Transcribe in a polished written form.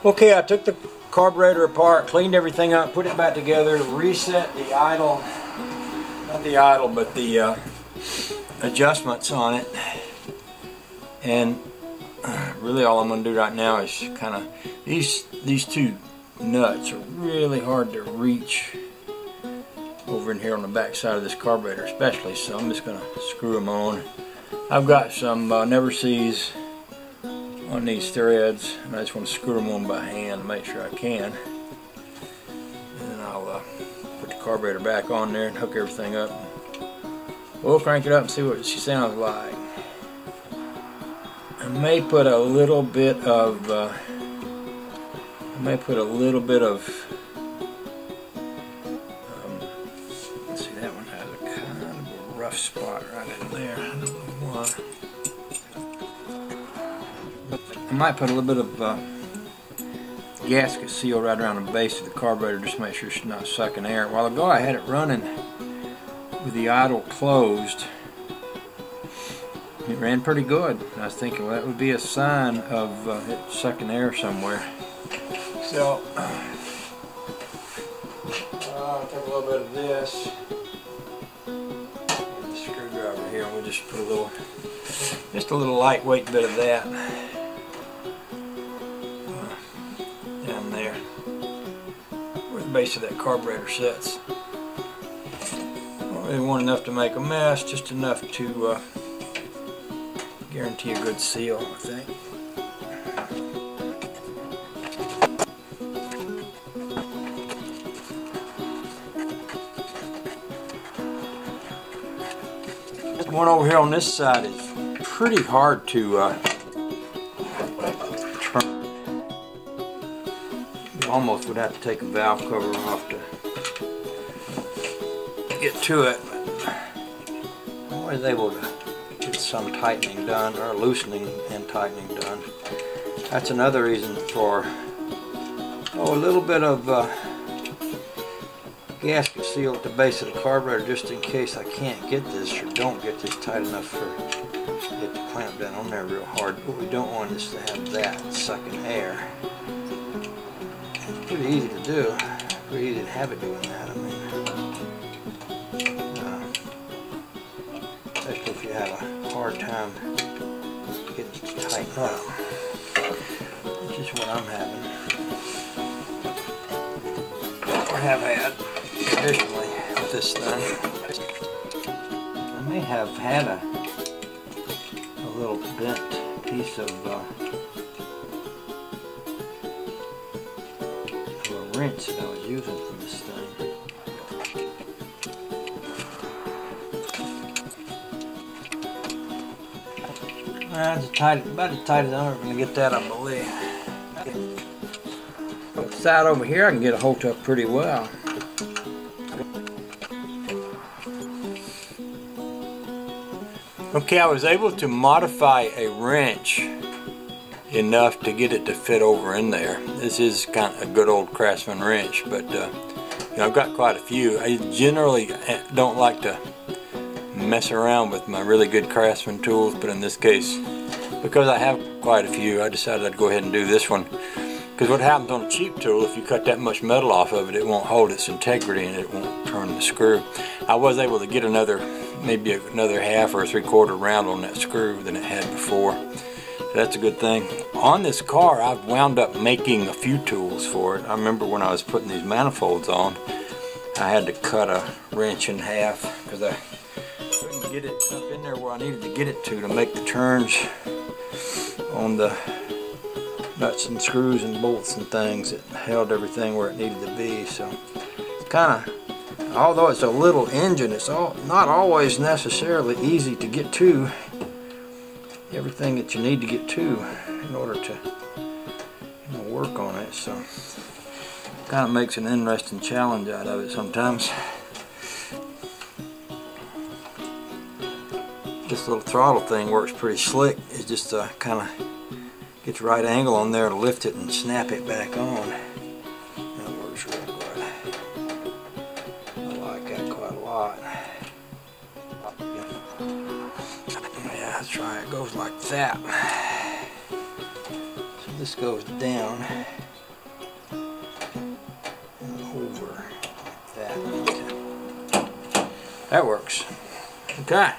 Okay, I took the carburetor apart, cleaned everything up, put it back together, reset the idle, not the idle, but the adjustments on it. And really all I'm going to do right now is kind of, these two nuts are really hard to reach over in here on the back side of this carburetor especially, so I'm just going to screw them on. I've got some Never Sees on these threads, and I just want to screw them on by hand to make sure I can. And then I'll put the carburetor back on there and hook everything up. We'll crank it up and see what she sounds like. I may put a little bit of let's see, that one has a kind of a rough spot right in there. I don't know why. I might put a little bit of gasket seal right around the base of the carburetor just to make sure it's not sucking air. A while ago I had it running with the idle closed. It ran pretty good. I was thinking, well, that would be a sign of it sucking air somewhere. So I'll take a little bit of this and the screwdriver here, and we'll just put just a little lightweight bit of that down there where the base of that carburetor sits. Don't really want enough to make a mess, just enough to guarantee a good seal, I think. The one over here on this side is pretty hard to turn. You almost would have to take a valve cover off to get to it, but I'm always able to get some tightening done, or loosening and tightening done. That's another reason for a little bit of gasket seal at the base of the carburetor, just in case I can't get this or don't get this tight enough for it to clamp down on there real hard. What we don't want is to have that sucking air. It's pretty easy to do, pretty easy to have it doing that. I mean, especially if you have a hard time getting it to tighten up, which is what I'm having, or have had traditionally with this thing. I may have had a little bent piece of a wrench that I was using for this thing. That's about as tight as I'm ever going to get that, I believe. The side over here I can get a hold up pretty well. Okay, I was able to modify a wrench enough to get it to fit over in there. This is kind of a good old Craftsman wrench, but you know, I've got quite a few. I generally don't like to mess around with my really good Craftsman tools, but in this case, because I have quite a few, I decided I'd go ahead and do this one. Because what happens on a cheap tool, if you cut that much metal off of it, it won't hold its integrity and it won't turn the screw. I was able to get maybe another half or 3/4 round on that screw than it had before. So that's a good thing. On this car, I've wound up making a few tools for it. I remember when I was putting these manifolds on, I had to cut a wrench in half because I couldn't get it up in there where I needed to get it to make the turns on the nuts and screws and bolts and things. It held everything where it needed to be. So it's kind of, although it's a little engine, it's not always necessarily easy to get to everything that you need to get to in order to work on it. So it kind of makes an interesting challenge out of it sometimes. This little throttle thing works pretty slick. It just kind of gets the right angle on there to lift it and snap it back on. That works real good. I like that quite a lot. Yeah, that's right. It goes like that. So this goes down. over that. That works. Okay.